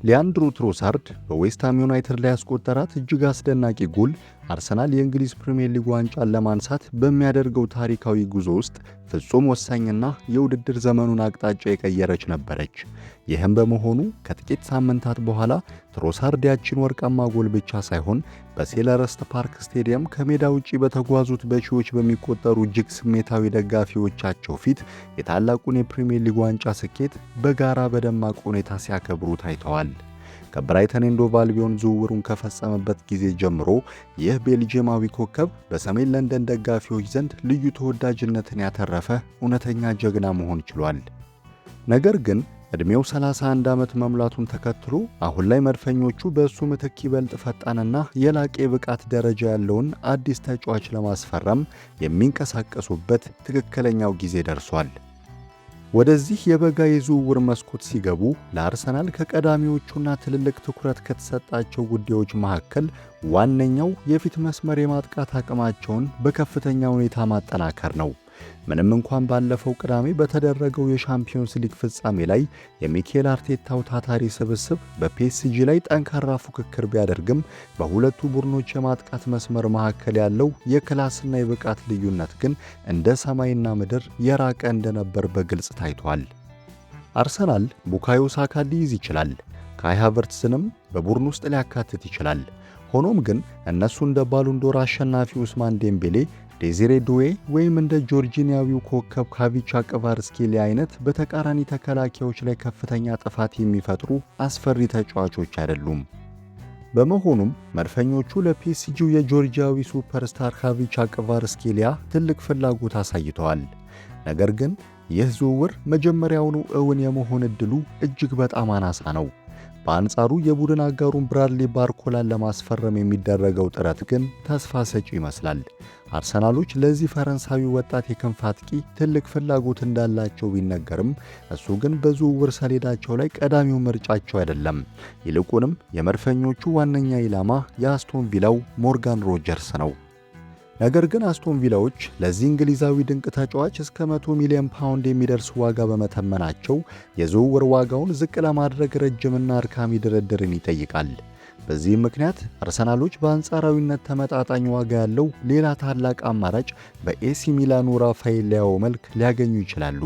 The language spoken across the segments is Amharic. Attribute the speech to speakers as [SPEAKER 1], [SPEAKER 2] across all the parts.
[SPEAKER 1] ሊያንድሮ ትሮሳርድ በዌስትሃም ዩናይትድ ላይ ያስቆጠራት እጅግ አስደናቂ ጎል አርሰናል የእንግሊዝ ፕሪሚየር ሊግ ዋንጫን ለማንሳት በሚያደርገው ታሪካዊ ጉዞ ውስጥ ፍጹም ወሳኝና የውድድር ዘመኑን አቅጣጫ የቀየረች ነበረች። ይህም በመሆኑ ከጥቂት ሳምንታት በኋላ ትሮሳርድ ያቺን ወርቃማ ጎል ብቻ ሳይሆን በሴልኸርስት ፓርክ ስቴዲየም ከሜዳ ውጪ በተጓዙት በሺዎች በሚቆጠሩ እጅግ ስሜታዊ ደጋፊዎቻቸው ፊት የታላቁን የፕሪሚየር ሊግ ዋንጫ ስኬት በጋራ በደማቅ ሁኔታ ሲያከብሩ ታይተዋል። ከብራይተን ኤንድ ሆቭ አልቢዮን ዝውውሩን ከፈጸመበት ጊዜ ጀምሮ ይህ ቤልጂየማዊ ኮከብ በሰሜን ለንደን ደጋፊዎች ዘንድ ልዩ ተወዳጅነትን ያተረፈ እውነተኛ ጀግና መሆን ችሏል። ነገር ግን ዕድሜው 31 ዓመት መሙላቱን ተከትሎ አሁን ላይ መድፈኞቹ በእሱ ምትክ ይበልጥ ፈጣንና የላቀ የብቃት ደረጃ ያለውን አዲስ ተጫዋች ለማስፈረም የሚንቀሳቀሱበት ትክክለኛው ጊዜ ደርሷል። ወደዚህ የበጋ የዝውውር መስኮት ሲገቡ ለአርሰናል ከቀዳሚዎቹና ትልልቅ ትኩረት ከተሰጣቸው ጉዳዮች መካከል ዋነኛው የፊት መስመር የማጥቃት አቅማቸውን በከፍተኛ ሁኔታ ማጠናከር ነው። ምንም እንኳን ባለፈው ቅዳሜ በተደረገው የሻምፒዮንስ ሊግ ፍጻሜ ላይ የሚኬል አርቴታው ታታሪ ስብስብ በፒኤስጂ ላይ ጠንካራ ፉክክር ቢያደርግም በሁለቱ ቡድኖች የማጥቃት መስመር መካከል ያለው የክላስና የብቃት ልዩነት ግን እንደ ሰማይና ምድር የራቀ እንደነበር በግልጽ ታይቷል። አርሰናል ቡካዮ ሳካን ሊይዝ ይችላል፣ ካይ ሃቨርትዝንም በቡድን ውስጥ ሊያካትት ይችላል። ሆኖም ግን እነሱ እንደ ባሎንዶር አሸናፊ ኡስማን ዴምቤሌ፣ ዴዚሬ ዱዌ ወይም እንደ ጆርጂኒያዊው ኮከብ ካቪቻ ክቫራትስኬሊያ አይነት በተቃራኒ ተከላካዮች ላይ ከፍተኛ ጥፋት የሚፈጥሩ አስፈሪ ተጫዋቾች አይደሉም። በመሆኑም መድፈኞቹ ለፒኤስጂው የጆርጂያዊ ሱፐርስታር ካቪቻ ክቫራትስኬሊያ ትልቅ ፍላጎት አሳይተዋል። ነገር ግን ይህ ዝውውር መጀመሪያውኑ እውን የመሆን ዕድሉ እጅግ በጣም አናሳ ነው። በአንጻሩ የቡድን አጋሩን ብራድሊ ባርኮላን ለማስፈረም የሚደረገው ጥረት ግን ተስፋ ሰጪ ይመስላል። አርሰናሎች ለዚህ ፈረንሳዊ ወጣት የክንፍ አጥቂ ትልቅ ፍላጎት እንዳላቸው ቢነገርም እሱ ግን በዝውውር ሰሌዳቸው ላይ ቀዳሚው ምርጫቸው አይደለም። ይልቁንም የመድፈኞቹ ዋነኛ ኢላማ የአስቶን ቪላው ሞርጋን ሮጀርስ ነው። ነገር ግን አስቶን ቪላዎች ለዚህ እንግሊዛዊ ድንቅ ተጫዋች እስከ 100 ሚሊዮን ፓውንድ የሚደርስ ዋጋ በመተመናቸው የዝውውር ዋጋውን ዝቅ ለማድረግ ረጅምና አድካሚ ድርድርን ይጠይቃል። በዚህም ምክንያት አርሰናሎች በአንጻራዊነት ተመጣጣኝ ዋጋ ያለው ሌላ ታላቅ አማራጭ በኤሲ ሚላኑ ራፋኤል ሊያኦ መልክ ሊያገኙ ይችላሉ።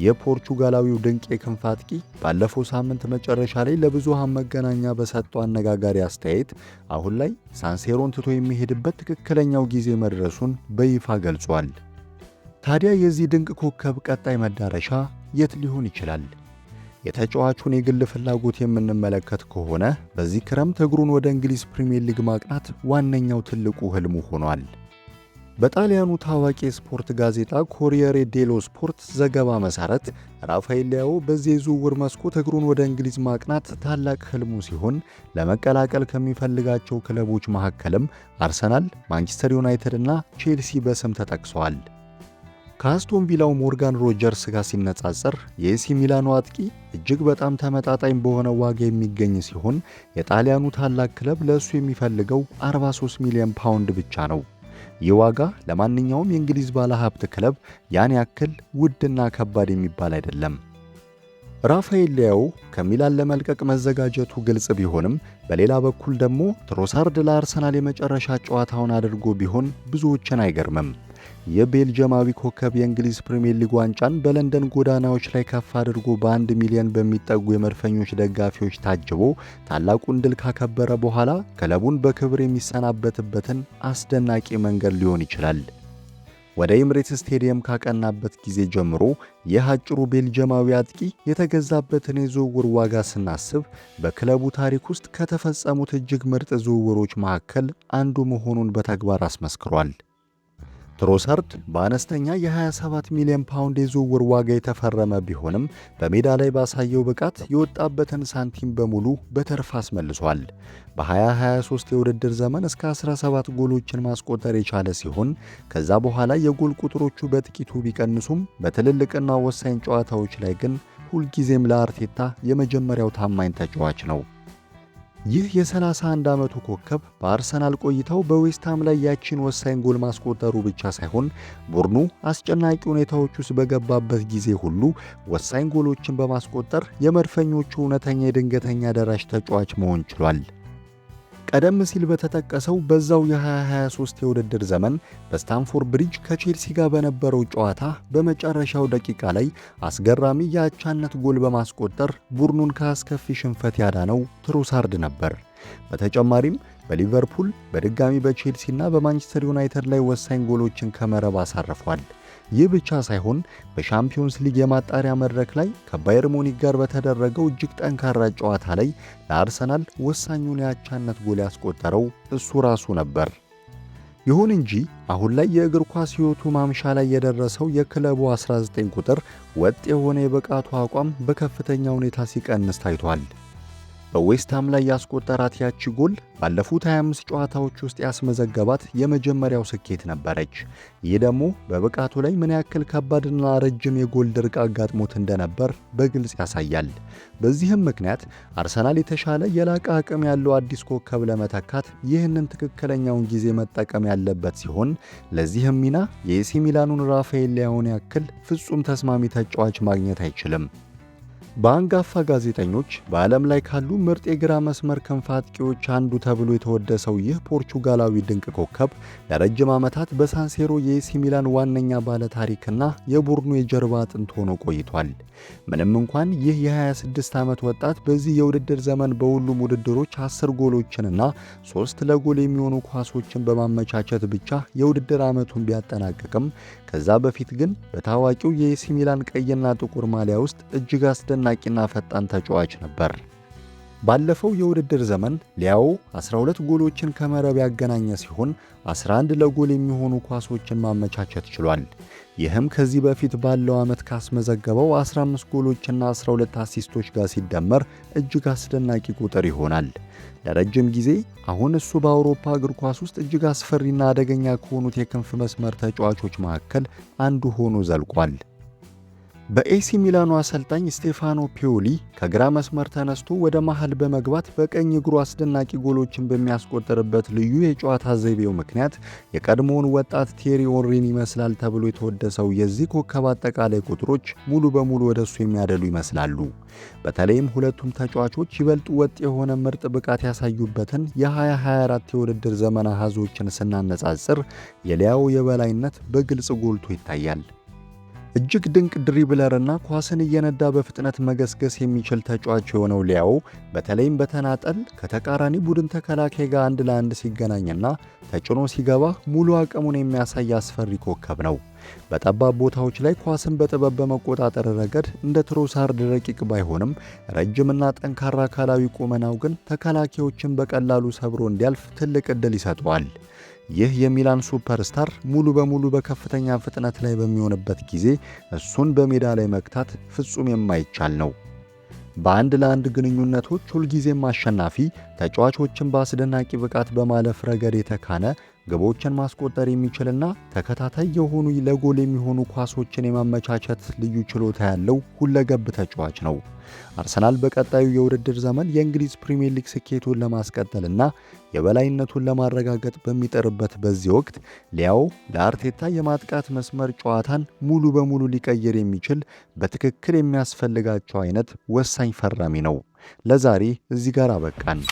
[SPEAKER 1] የፖርቹጋላዊው ድንቅ የክንፍ አጥቂ ባለፈው ሳምንት መጨረሻ ላይ ለብዙሃን መገናኛ በሰጠው አነጋጋሪ አስተያየት አሁን ላይ ሳንሴሮን ትቶ የሚሄድበት ትክክለኛው ጊዜ መድረሱን በይፋ ገልጿል። ታዲያ የዚህ ድንቅ ኮከብ ቀጣይ መዳረሻ የት ሊሆን ይችላል? የተጫዋቹን የግል ፍላጎት የምንመለከት ከሆነ በዚህ ክረምት እግሩን ወደ እንግሊዝ ፕሪሚየር ሊግ ማቅናት ዋነኛው ትልቁ ህልሙ ሆኗል። በጣሊያኑ ታዋቂ የስፖርት ጋዜጣ ኮሪየሬ ዴሎ ስፖርት ዘገባ መሰረት ራፋኤል ሊያኦ በዚህ የዝውውር መስኮት እግሩን ወደ እንግሊዝ ማቅናት ታላቅ ህልሙ ሲሆን ለመቀላቀል ከሚፈልጋቸው ክለቦች መካከልም አርሰናል፣ ማንቸስተር ዩናይትድ እና ቼልሲ በስም ተጠቅሰዋል። ከአስቶን ቪላው ሞርጋን ሮጀርስ ጋር ሲነጻጸር የኤሲ ሚላኑ አጥቂ እጅግ በጣም ተመጣጣኝ በሆነ ዋጋ የሚገኝ ሲሆን የጣሊያኑ ታላቅ ክለብ ለእሱ የሚፈልገው 43 ሚሊዮን ፓውንድ ብቻ ነው። ይህ ዋጋ ለማንኛውም የእንግሊዝ ባለሀብት ክለብ ያን ያክል ውድና ከባድ የሚባል አይደለም። ራፋኤል ሊያኦ ከሚላን ለመልቀቅ መዘጋጀቱ ግልጽ ቢሆንም በሌላ በኩል ደግሞ ትሮሳርድ ለአርሰናል የመጨረሻ ጨዋታውን አድርጎ ቢሆን ብዙዎችን አይገርምም። የቤልጂየማዊ ኮከብ የእንግሊዝ ፕሪሚየር ሊግ ዋንጫን በለንደን ጎዳናዎች ላይ ከፍ አድርጎ በ1 ሚሊዮን በሚጠጉ የመድፈኞች ደጋፊዎች ታጅቦ ታላቁን ድል ካከበረ በኋላ ክለቡን በክብር የሚሰናበትበትን አስደናቂ መንገድ ሊሆን ይችላል። ወደ ኤምሬትስ ስቴዲየም ካቀናበት ጊዜ ጀምሮ ይህ አጭሩ ቤልጂየማዊ አጥቂ የተገዛበትን የዝውውር ዋጋ ስናስብ በክለቡ ታሪክ ውስጥ ከተፈጸሙት እጅግ ምርጥ ዝውውሮች መካከል አንዱ መሆኑን በተግባር አስመስክሯል። ትሮሳርድ በአነስተኛ የ27 ሚሊዮን ፓውንድ የዝውውር ዋጋ የተፈረመ ቢሆንም በሜዳ ላይ ባሳየው ብቃት የወጣበትን ሳንቲም በሙሉ በተርፍ አስመልሷል። በ2023 የውድድር ዘመን እስከ 17 ጎሎችን ማስቆጠር የቻለ ሲሆን ከዛ በኋላ የጎል ቁጥሮቹ በጥቂቱ ቢቀንሱም በትልልቅና ወሳኝ ጨዋታዎች ላይ ግን ሁልጊዜም ለአርቴታ የመጀመሪያው ታማኝ ተጫዋች ነው። ይህ የ31 ዓመቱ ኮከብ በአርሰናል ቆይታው በዌስትሃም ላይ ያቺን ወሳኝ ጎል ማስቆጠሩ ብቻ ሳይሆን ቡድኑ አስጨናቂ ሁኔታዎች ውስጥ በገባበት ጊዜ ሁሉ ወሳኝ ጎሎችን በማስቆጠር የመድፈኞቹ እውነተኛ የድንገተኛ ደራሽ ተጫዋች መሆን ችሏል። ቀደም ሲል በተጠቀሰው በዛው የ2023 የውድድር ዘመን በስታንፎርድ ብሪጅ ከቼልሲ ጋር በነበረው ጨዋታ በመጨረሻው ደቂቃ ላይ አስገራሚ የአቻነት ጎል በማስቆጠር ቡድኑን ከአስከፊ ሽንፈት ያዳነው ትሮሳርድ ነበር። በተጨማሪም በሊቨርፑል በድጋሚ በቼልሲና በማንቸስተር ዩናይትድ ላይ ወሳኝ ጎሎችን ከመረብ አሳርፏል። ይህ ብቻ ሳይሆን በሻምፒዮንስ ሊግ የማጣሪያ መድረክ ላይ ከባየር ሙኒክ ጋር በተደረገው እጅግ ጠንካራ ጨዋታ ላይ ለአርሰናል ወሳኙን የአቻነት ጎል ያስቆጠረው እሱ ራሱ ነበር። ይሁን እንጂ አሁን ላይ የእግር ኳስ ሕይወቱ ማምሻ ላይ የደረሰው የክለቡ 19 ቁጥር ወጥ የሆነ የብቃቱ አቋም በከፍተኛ ሁኔታ ሲቀንስ ታይቷል። በዌስትሃም ላይ ያስቆጠራት ያቺ ጎል ባለፉት 25 ጨዋታዎች ውስጥ ያስመዘገባት የመጀመሪያው ስኬት ነበረች። ይህ ደግሞ በብቃቱ ላይ ምን ያክል ከባድና ረጅም የጎል ድርቅ አጋጥሞት እንደነበር በግልጽ ያሳያል። በዚህም ምክንያት አርሰናል የተሻለ የላቀ አቅም ያለው አዲስ ኮከብ ለመተካት ይህንን ትክክለኛውን ጊዜ መጠቀም ያለበት ሲሆን ለዚህም ሚና የኤሲ ሚላኑን ራፋኤል ሊያውን ያክል ፍጹም ተስማሚ ተጫዋች ማግኘት አይችልም። በአንጋፋ ጋዜጠኞች በዓለም ላይ ካሉ ምርጥ የግራ መስመር ክንፍ አጥቂዎች አንዱ ተብሎ የተወደሰው ይህ ፖርቹጋላዊ ድንቅ ኮከብ ለረጅም ዓመታት በሳንሴሮ የኤሲ ሚላን ዋነኛ ባለታሪክና የቡድኑ የጀርባ አጥንት ሆኖ ቆይቷል። ምንም እንኳን ይህ የ26 ዓመት ወጣት በዚህ የውድድር ዘመን በሁሉም ውድድሮች 10 ጎሎችንና 3 ለጎል የሚሆኑ ኳሶችን በማመቻቸት ብቻ የውድድር ዓመቱን ቢያጠናቅቅም ከዛ በፊት ግን በታዋቂው የኤሲ ሚላን ቀይና ጥቁር ማሊያ ውስጥ እጅግ አስደናቂና ፈጣን ተጫዋች ነበር። ባለፈው የውድድር ዘመን ሊያኦ 12 ጎሎችን ከመረብ ያገናኘ ሲሆን 11 ለጎል የሚሆኑ ኳሶችን ማመቻቸት ችሏል። ይህም ከዚህ በፊት ባለው ዓመት ካስመዘገበው 15 ጎሎችና 12 አሲስቶች ጋር ሲደመር እጅግ አስደናቂ ቁጥር ይሆናል። ለረጅም ጊዜ አሁን እሱ በአውሮፓ እግር ኳስ ውስጥ እጅግ አስፈሪና አደገኛ ከሆኑት የክንፍ መስመር ተጫዋቾች መካከል አንዱ ሆኖ ዘልቋል። በኤሲ ሚላኑ አሰልጣኝ ስቴፋኖ ፒዮሊ ከግራ መስመር ተነስቶ ወደ መሃል በመግባት በቀኝ እግሩ አስደናቂ ጎሎችን በሚያስቆጥርበት ልዩ የጨዋታ ዘይቤው ምክንያት የቀድሞውን ወጣት ቴሪ ኦንሪን ይመስላል ተብሎ የተወደሰው የዚህ ኮከብ አጠቃላይ ቁጥሮች ሙሉ በሙሉ ወደሱ የሚያደሉ ይመስላሉ። በተለይም ሁለቱም ተጫዋቾች ይበልጥ ወጥ የሆነ ምርጥ ብቃት ያሳዩበትን የ2024 የውድድር ዘመን አሃዞችን ስናነጻጽር የሊያኦ የበላይነት በግልጽ ጎልቶ ይታያል። እጅግ ድንቅ ድሪብለርና ኳስን እየነዳ በፍጥነት መገስገስ የሚችል ተጫዋች የሆነው ሊያኦ በተለይም በተናጠል ከተቃራኒ ቡድን ተከላካይ ጋር አንድ ለአንድ ሲገናኝና ተጭኖ ሲገባ ሙሉ አቅሙን የሚያሳይ አስፈሪ ኮከብ ነው። በጠባብ ቦታዎች ላይ ኳስን በጥበብ በመቆጣጠር ረገድ እንደ ትሮሳርድ ረቂቅ ባይሆንም ረጅምና ጠንካራ አካላዊ ቁመናው ግን ተከላካዮችን በቀላሉ ሰብሮ እንዲያልፍ ትልቅ ዕድል ይሰጠዋል። ይህ የሚላን ሱፐርስታር ሙሉ በሙሉ በከፍተኛ ፍጥነት ላይ በሚሆንበት ጊዜ እሱን በሜዳ ላይ መግታት ፍጹም የማይቻል ነው። በአንድ ለአንድ ግንኙነቶች ሁልጊዜም አሸናፊ፣ ተጫዋቾችን በአስደናቂ ብቃት በማለፍ ረገድ የተካነ፣ ግቦችን ማስቆጠር የሚችልና ተከታታይ የሆኑ ለጎል የሚሆኑ ኳሶችን የማመቻቸት ልዩ ችሎታ ያለው ሁለገብ ተጫዋች ነው። አርሰናል በቀጣዩ የውድድር ዘመን የእንግሊዝ ፕሪሚየር ሊግ ስኬቱን ለማስቀጠልና የበላይነቱን ለማረጋገጥ በሚጥርበት በዚህ ወቅት ሊያኦ ለአርቴታ የማጥቃት መስመር ጨዋታን ሙሉ በሙሉ ሊቀይር የሚችል በትክክል የሚያስፈልጋቸው አይነት ወሳኝ ፈራሚ ነው። ለዛሬ እዚህ ጋር አበቃን።